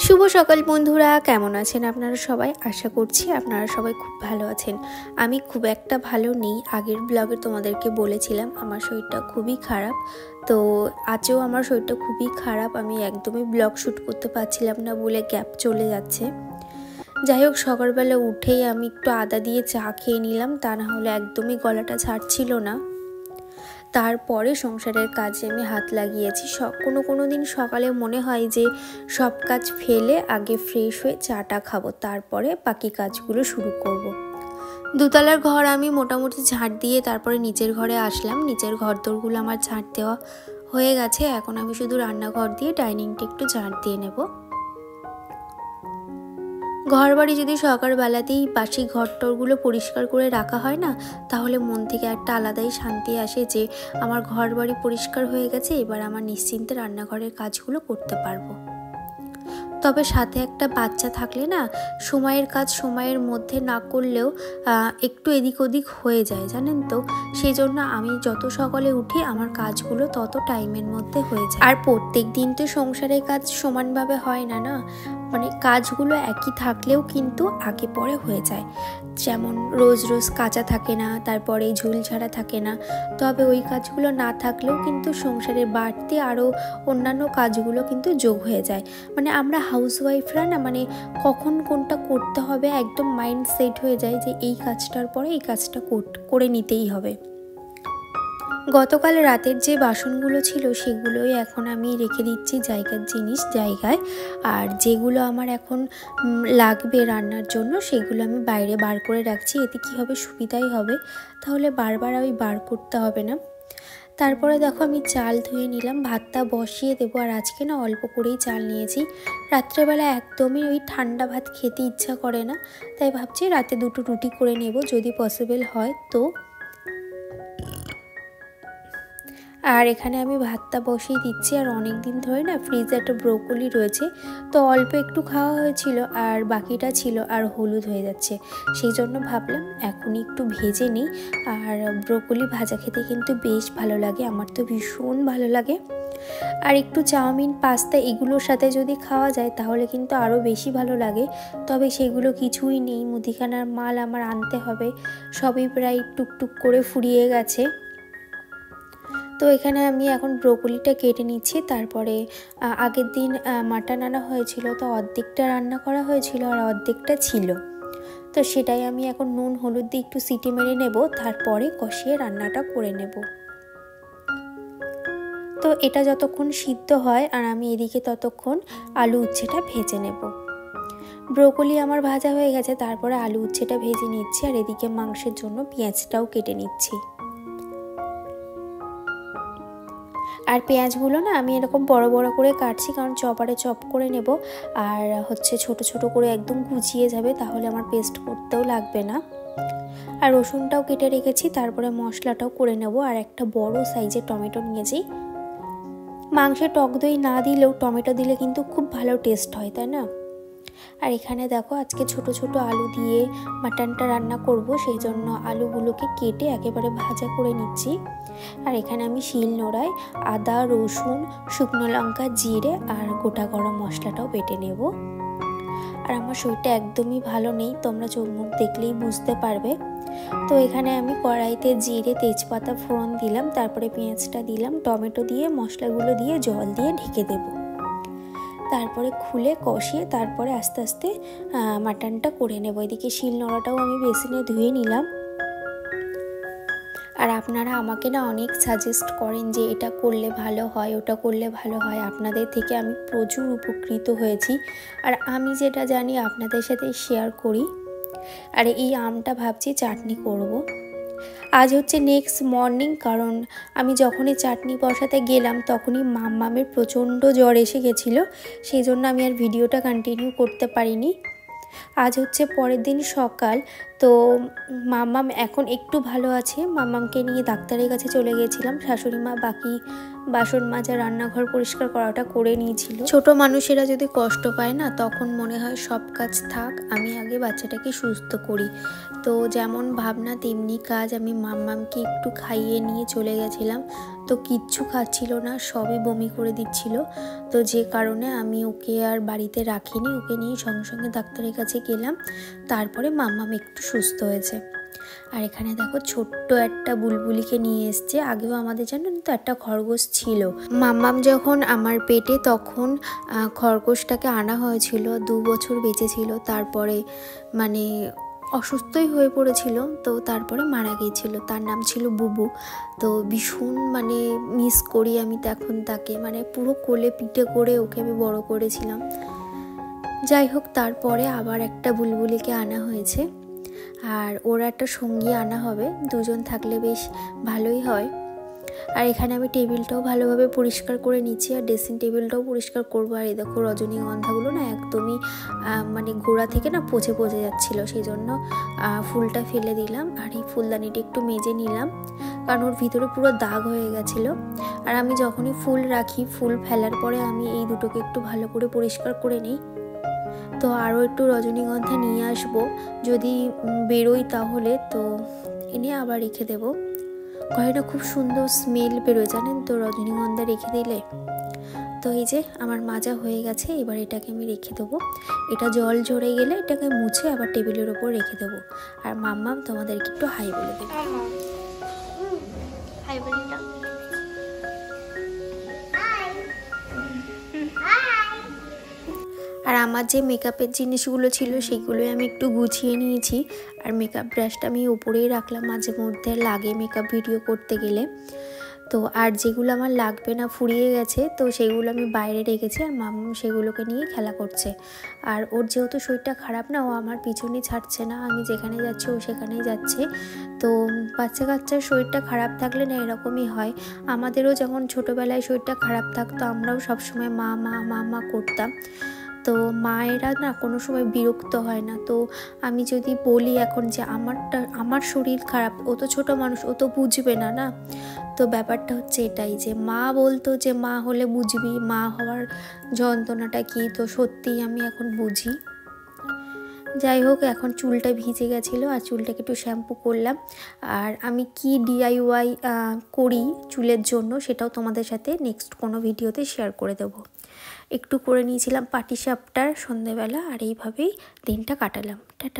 শুভ সকাল বন্ধুরা, কেমন আছেন আপনারা সবাই? আশা করছি আপনারা সবাই খুব ভালো আছেন। আমি খুব একটা ভালো নেই। আগের ব্লগে তোমাদেরকে বলেছিলাম আমার শরীরটা খুবই খারাপ। তো আজও আমার শরীরটা খুবই খারাপ। আমি একদমই ব্লগ শ্যুট করতে পারছিলাম না বলে গ্যাপ চলে যাচ্ছে। যাই হোক, সকালবেলা উঠেই আমি একটু আদা দিয়ে চা খেয়ে নিলাম, তা না হলে একদমই গলাটা ছাড়ছিল না। তারপরে সংসারের কাজে আমি হাত লাগিয়েছি। কোনো দিন সকালে মনে হয় যে সব কাজ ফেলে আগে ফ্রেশ হয়ে চাটা খাবো, তারপরে বাকি কাজগুলো শুরু করব। দোতলার ঘর আমি মোটামুটি ঝাঁট দিয়ে তারপরে নিচের ঘরে আসলাম। নিচের ঘরদোরগুলো আমার ঝাঁট দেওয়া হয়ে গেছে। এখন আমি শুধু রান্নাঘর দিয়ে ডাইনিংটা একটু ঝাঁট দিয়ে নেব। ঘর বাড়ি যদি সকালবেলাতেই বাসি ঘরটরগুলো পরিষ্কার করে রাখা হয় না, তাহলে মন থেকে একটা আলাদাই শান্তি আসে যে আমার ঘর বাড়ি পরিষ্কার হয়ে গেছে, এবার আমার নিশ্চিন্তে রান্নাঘরের কাজগুলো করতে পারবো। তবে সাথে একটা বাচ্চা থাকলে না, সময়ের কাজ সময়ের মধ্যে না করলেও একটু এদিক ওদিক হয়ে যায়, জানেন তো। সেই জন্য আমি যত সকালে উঠি আমার কাজগুলো তত টাইমের মধ্যে হয়ে যায়। আর প্রত্যেক দিন তো সংসারের কাজ সমানভাবে হয় না, মানে কাজগুলো একই থাকলেও কিন্তু আগে পরে হয়ে যায়। যেমন রোজ রোজ কাচা থাকে না, তারপরে ঝুল ছাড়া থাকে না। তবে ওই কাজগুলো না থাকলেও কিন্তু সংসারের বাড়তি আরও অন্যান্য কাজগুলো কিন্তু যোগ হয়ে যায়। মানে আমরা হাউসওয়াইফরা না, মানে কখন কোনটা করতে হবে একদম মাইন্ড সেট হয়ে যায় যে এই কাজটার পরে এই কাজটা করে নিতেই হবে। গতকাল রাতের যে বাসনগুলো ছিল সেগুলোই এখন আমি রেখে দিচ্ছি জায়গার জিনিস জায়গায়। আর যেগুলো আমার এখন লাগবে রান্নার জন্য সেগুলো আমি বাইরে বার করে রাখছি। এতে কি হবে, সুবিধাই হবে, তাহলে বারবার আমি বার করতে হবে না। তারপরে দেখো আমি চাল ধুয়ে নিলাম, ভাতটা বসিয়ে দেবো। আর আজকে না অল্প করেই চাল নিয়েছি। রাত্রেবেলা একদমই ওই ঠান্ডা ভাত খেতে ইচ্ছা করে না, তাই ভাবছি রাতে 2টো রুটি করে নেব যদি পসিবল হয় তো। আর এখানে আমি ভাতটা বসিয়ে দিচ্ছি। আর অনেক দিন ধরে না ফ্রিজে একটা ব্রোকলি রয়েছে, তো অল্প একটু খাওয়া হয়েছিল আর বাকিটা ছিল আর হলুদ হয়ে যাচ্ছে। সেই জন্য ভাবলাম এখনই একটু ভেজে নিই। আর ব্রোকলি ভাজা খেতে কিন্তু বেশ ভালো লাগে, আমার তো ভীষণ ভালো লাগে। আর একটু চাউমিন পাস্তা এগুলোর সাথে যদি খাওয়া যায় তাহলে কিন্তু আরও বেশি ভালো লাগে। তবে সেগুলো কিছুই নেই, মুদিখানার মাল আমার আনতে হবে। সবই প্রায় টুকটুক করে ফুরিয়ে গেছে। তো এখানে আমি এখন ব্রোকলিটা কেটে নিচ্ছি। তারপরে আগের দিন মাটন আনা হয়েছিল, তো অর্ধেকটা রান্না করা হয়েছিল আর অর্ধেকটা ছিল, তো সেটাই আমি এখন নুন হলুদ দিয়ে একটু সিটি মেরে নেব, তারপরে কষিয়ে রান্নাটা করে নেব। তো এটা যতক্ষণ সিদ্ধ হয় আর আমি এদিকে ততক্ষণ আলু উচ্ছেটা ভেজে নেব। ব্রোকলি আমার ভাজা হয়ে গেছে, তারপরে আলু উচ্ছেটা ভেজে নিচ্ছি। আর এদিকে মাংসের জন্য পেঁয়াজটাও কেটে নিচ্ছি। আর পেঁয়াজগুলো না আমি এরকম বড় বড় করে কাটছি, কারণ চপারে চপ করে নেব। আর ছোট ছোট করে একদম কুচিয়ে যাবে, তাহলে আমার পেস্ট করতেও লাগবে না। আর রসুনটাও কেটে রেখেছি, তারপরে মশলাটাও করে নেব। আর একটা বড় সাইজের টমেটো নিয়েছি। মাংসে টক দই না দিলেও টমেটো দিলে কিন্তু খুব ভালো টেস্ট হয়, তাই না? আর এখানে দেখো আজকে ছোট ছোট আলু দিয়ে মাটনটা রান্না করব, সেই জন্য আলুগুলোকে কেটে একেবারে ভাজা করে নিচ্ছি। আর এখানে আমি শিলনোড়ায় আদা রসুন শুকনো লঙ্কা জিরে আর গোটা গরম মশলাটাও বেটে নেব। আর আমার শরীরটা একদমই ভালো নেই, তোমরা চোখ মুখ দেখলেই বুঝতে পারবে। তো এখানে আমি কড়াইতে জিরে তেজপাতা ফোড়ন দিলাম, তারপরে পেঁয়াজটা দিলাম, টমেটো দিয়ে মশলাগুলো দিয়ে জল দিয়ে ঢেকে দেব। তারপরে খুলে কষিয়ে তারপরে আস্তে আস্তে মাটনটা করে নেব। এদিকে শিলনোড়াটাও আমি বেসিনে ধুয়ে নিলাম। আর আপনারা আমাকে না অনেক সাজেস্ট করেন যে এটা করলে ভালো হয়, ওটা করলে ভালো হয়। আপনাদের থেকে আমি প্রচুর উপকৃত হয়েছি, আর আমি যেটা জানি আপনাদের সাথে শেয়ার করি। আর এই আমটা ভাবছি চাটনি করব। আজ হচ্ছে নেক্সট মর্নিং, কারণ আমি যখনই চাটনি বসাতে গেলাম তখনই মামের প্রচণ্ড জ্বর এসে গেছিলো, সেই জন্য আমি আর ভিডিওটা কন্টিনিউ করতে পারিনি। আজ হচ্ছে পরের দিন সকাল, তো মাম্মাম এখন একটু ভালো আছে। মাম্মামকে নিয়ে ডাক্তারের কাছে চলে গিয়েছিলাম। শাশুড়ি মা বাকি বাসন মাজা রান্নাঘর পরিষ্কার করাটা করে নিয়েছিল। ছোট মানুষেরা যদি কষ্ট পায় না, তখন মনে হয় সব কাজ থাক, আমি আগে বাচ্চাটাকে সুস্থ করি। তো যেমন ভাবনা তেমনি কাজ। আমি মাম্মামকে একটু খাইয়ে নিয়ে চলে গেছিলাম, তো কিচ্ছু খাচ্ছিল না, সবই বমি করে দিচ্ছিল। তো যে কারণে আমি ওকে আর বাড়িতে রাখিনি, ওকে নিয়ে সঙ্গে সঙ্গে ডাক্তারের কাছে গেলাম। তারপরে মাম্মাম একটু সুস্থ হয়েছে। আর এখানে দেখো ছোট্ট একটা বুলবুলিকে নিয়ে এসছে। আগেও আমাদের জানেন তো একটা খরগোশ ছিল। মাম্মাম যখন আমার পেটে, তখন খরগোশটাকে আনা হয়েছিল, 2 বছর বেঁচে ছিল। তারপরে মানে অসুস্থই হয়ে পড়েছিল, তো তারপরে মারা গিয়েছিল। তার নাম ছিল বুবু। তো ভীষণ মানে মিস করি আমি তখন তাকে, মানে পুরো কোলে পিঠে করে ওকে আমি বড় করেছিলাম। যাই হোক, তারপরে আবার একটা বুলবুলিকে আনা হয়েছে, আর ওর একটা সঙ্গী আনা হবে। দুজন থাকলে বেশ ভালোই হয়। আর এখানে আমি টেবিলটাও ভালোভাবে পরিষ্কার করে নিচ্ছি, আর ড্রেসিং টেবিলটাও পরিষ্কার করবো। আর এই দেখো রজনীগন্ধাগুলো না একদমই মানে গোড়া থেকে না পচে পচে যাচ্ছিলো, সেই জন্য ফুলটা ফেলে দিলাম। আর এই ফুলদানিটা একটু মেজে নিলাম, কারণ ওর ভিতরে পুরো দাগ হয়ে গেছিলো। আর আমি যখনই ফুল রাখি, ফুল ফেলার পরে আমি এই দুটোকে একটু ভালো করে পরিষ্কার করে নিই। তো আরও একটু রজনীগন্ধা নিয়ে আসবো, যদি বেরোই তাহলে, তো এনে আবার রেখে দেবো। ঘরেটা খুব সুন্দর স্মেল বেরোয় জানেন তো রজনীগন্ধা রেখে দিলে। তো এই যে আমার মাজা হয়ে গেছে, এবার এটাকে আমি রেখে দেবো। এটা জল ঝরে গেলে এটাকে মুছে আবার টেবিলের ওপর রেখে দেবো। আর মাম্মাম তোমাদেরকে একটু হাই বলে দেবে। হাই বলে দাও। আর আমার যে মেকআপের জিনিসগুলো ছিল সেগুলোই আমি একটু গুছিয়ে নিয়েছি। আর মেকআপ ব্রাশটা আমি উপরেই রাখলাম, মাঝে মধ্যে লাগে মেকআপ ভিডিও করতে গেলে। তো আর যেগুলো আমার লাগবে না, ফুরিয়ে গেছে, তো সেগুলো আমি বাইরে রেখেছি। আর মাম্মাম সেগুলোকে নিয়ে খেলা করছে। আর ওর যেহেতু শরীরটা খারাপ না, ও আমার পিছনে ছাড়ছে না, আমি যেখানে যাচ্ছি ও সেখানেই যাচ্ছে। তো বাচ্চা কাচ্চার শরীরটা খারাপ থাকলে না এরকমই হয়। আমাদেরও যখন ছোটোবেলায় শরীরটা খারাপ থাকতো, আমরাও সবসময় মা মা মা মা করতাম। তো মায়েরা না কোনো সময় বিরক্ত হয় না। তো আমি যদি বলি এখন যে আমার শরীর খারাপ, ও তো ছোটো মানুষ, ও তো বুঝবে না না। তো ব্যাপারটা হচ্ছে এটাই, যে মা বলতো যে মা হলে বুঝবি, মা হওয়ার যন্ত্রণাটা কী, তো সত্যিই আমি এখন বুঝি। যাই হোক, এখন চুলটা ভিজে গেছিলো, আর চুলটাকে একটু শ্যাম্পু করলাম। আর আমি কি DIY করি চুলের জন্য, সেটাও তোমাদের সাথে নেক্সট কোনো ভিডিওতে শেয়ার করে দেবো। একটু করে নিয়েছিলাম পাটিসাপটার সন্ধেবেলা, আর এইভাবেই দিনটা কাটালাম। টাটা।